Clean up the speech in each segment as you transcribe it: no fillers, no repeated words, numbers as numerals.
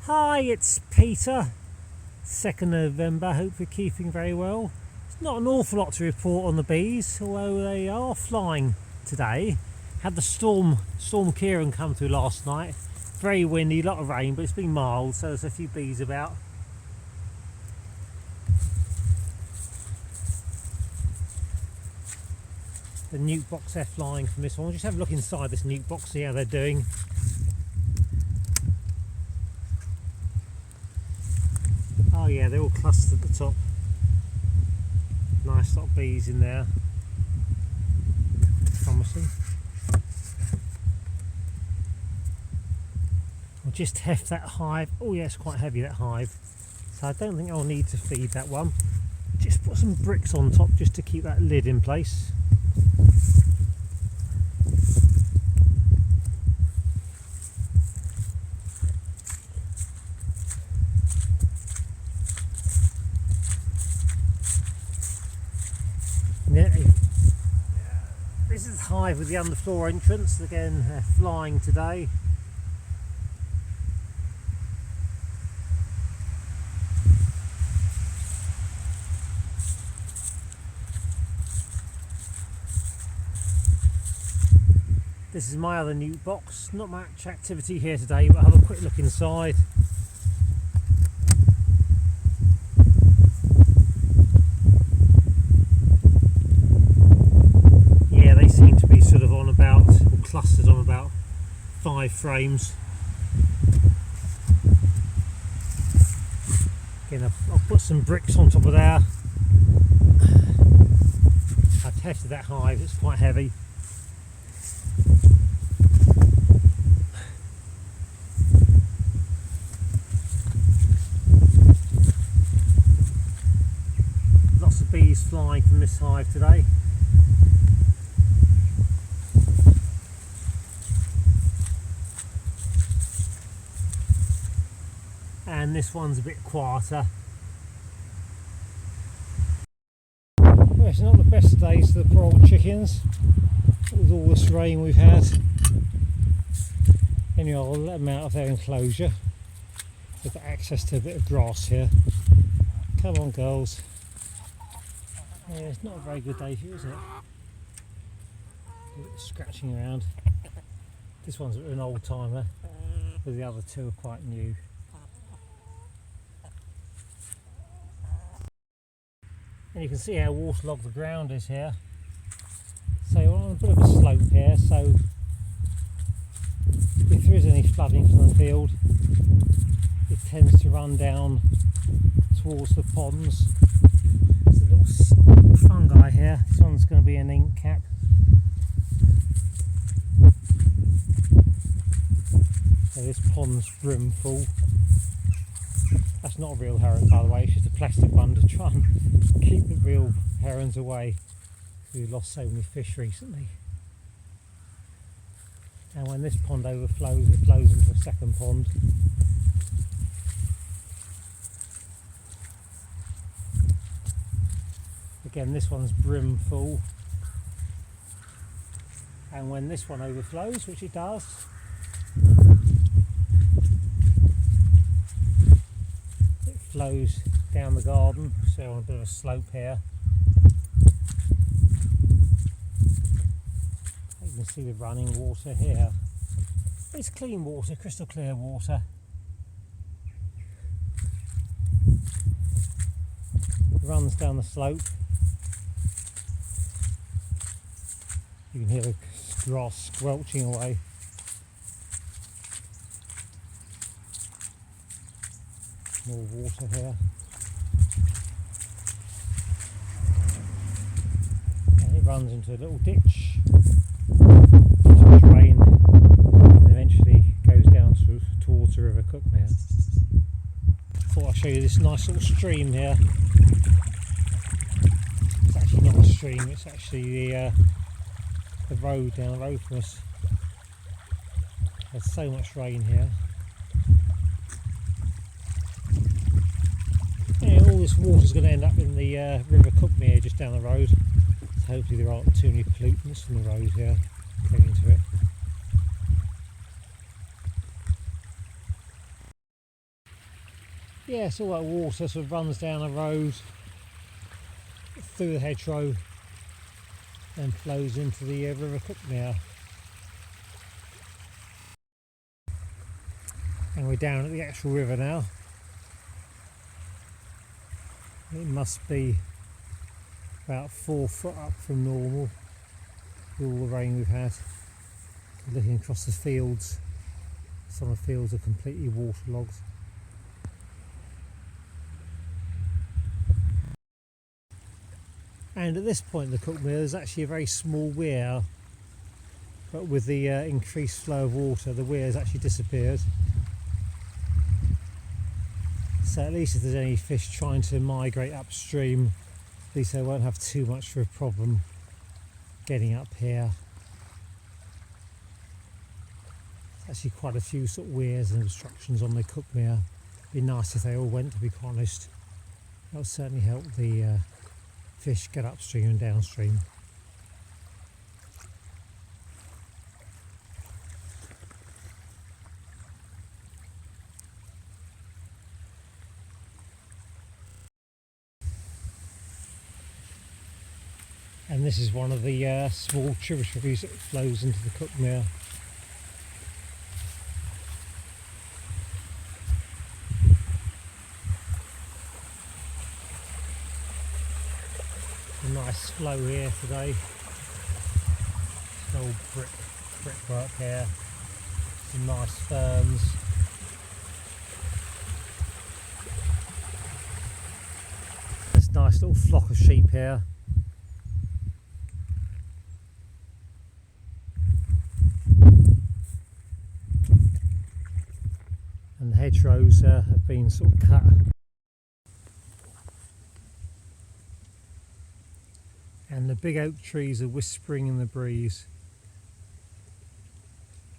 Hi, it's Peter. 2nd November. Hope you're keeping very well. It's not an awful lot to report on the bees, although they are flying today. Had the storm Kieran come through last night. Very windy, a lot of rain, but it's been mild, so there's a few bees about. The nuke box, they're flying from this one. We'll just have a look inside this nuke box, see how they're doing. Oh yeah, they're all clustered at the top. Nice lot of bees in there. Promising. I'll just heft that hive. Oh yeah, it's quite heavy, that hive. So I don't think I'll need to feed that one. Just put some bricks on top just to keep that lid in place. This is the hive with the underfloor entrance. Again, they're flying today. This is my other nuke box. Not much activity here today, but I'll have a quick look inside. Seem to be sort of on about, or clustered on about 5 frames. Again, I'll put some bricks on top of there. I've tested that hive, it's quite heavy. Lots of bees flying from this hive today. And this one's a bit quieter. Well, it's not the best of days for the poor old chickens with all this rain we've had. Anyway, I'll let them out of their enclosure. They've got access to a bit of grass here. Come on, girls. Yeah, it's not a very good day for you, is it? A bit scratching around. This one's an old timer, but the other two are quite new. And you can see how waterlogged the ground is here. So we're on a bit of a slope here, so if there is any flooding from the field, it tends to run down towards the ponds. There's a little fungi here. This one's going to be an ink cap. So this pond's brim full. That's not a real heron, by the way, it's just a plastic one to try and keep the real herons away. We've lost so many fish recently. And when this pond overflows, it flows into a second pond. Again, this one's brim full. And when this one overflows, which it does, flows down the garden, so on a bit of a slope here. You can see the running water here. It's clean water, crystal clear water. It runs down the slope. You can hear the grass squelching away. More water here. And it runs into a little ditch, which drain and eventually goes down towards the River Cuckmere. Thought I'd show you this nice little stream here. It's actually not a stream, it's actually the road down the road from us. There's so much rain here. All this water is going to end up in the River Cuckmere just down the road. So hopefully there aren't too many pollutants from the road here going into it. yeah, it's all that water sort of runs down the road, through the hedgerow, and flows into the River Cuckmere. And we're down at the actual river now. It must be about 4 foot up from normal with all the rain we've had. Looking across the fields, some of the fields are completely waterlogged. And at this point in the Cuckmere there's actually a very small weir, but with the increased flow of water the weir has actually disappeared. So at least if there's any fish trying to migrate upstream, at least they won't have too much of a problem getting up here. There's actually quite a few sort of weirs and obstructions on the Cuckmere. It'd be nice if they all went, to be quite honest. That would certainly help the fish get upstream and downstream. And this is one of the small tributaries that flows into the Cuckmere. A nice flow here today. Some old brickwork here. Some nice ferns. There's a nice little flock of sheep here. And the hedgerows have been sort of cut. And the big oak trees are whispering in the breeze.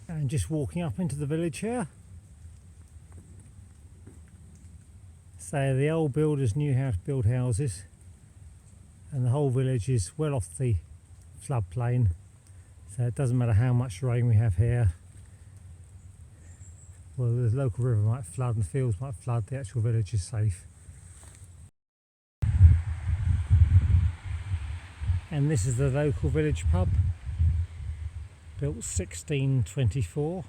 And just walking up into the village here. So the old builders knew how to build houses, and the whole village is well off the floodplain, so it doesn't matter how much rain we have here. Well, the local river might flood and the fields might flood, the actual village is safe. And this is the local village pub, built 1624.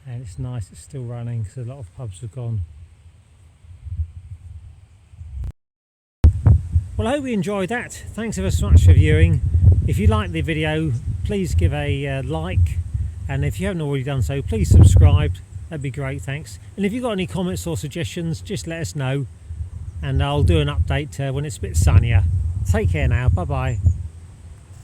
And it's nice, it's still running because a lot of pubs have gone. Well, I hope you enjoyed that. Thanks ever so much for viewing. If you liked the video, please give a like, and if you haven't already done so, please subscribe. That'd be great, thanks. And if you've got any comments or suggestions, just let us know, and I'll do an update when it's a bit sunnier. Take care now, bye bye.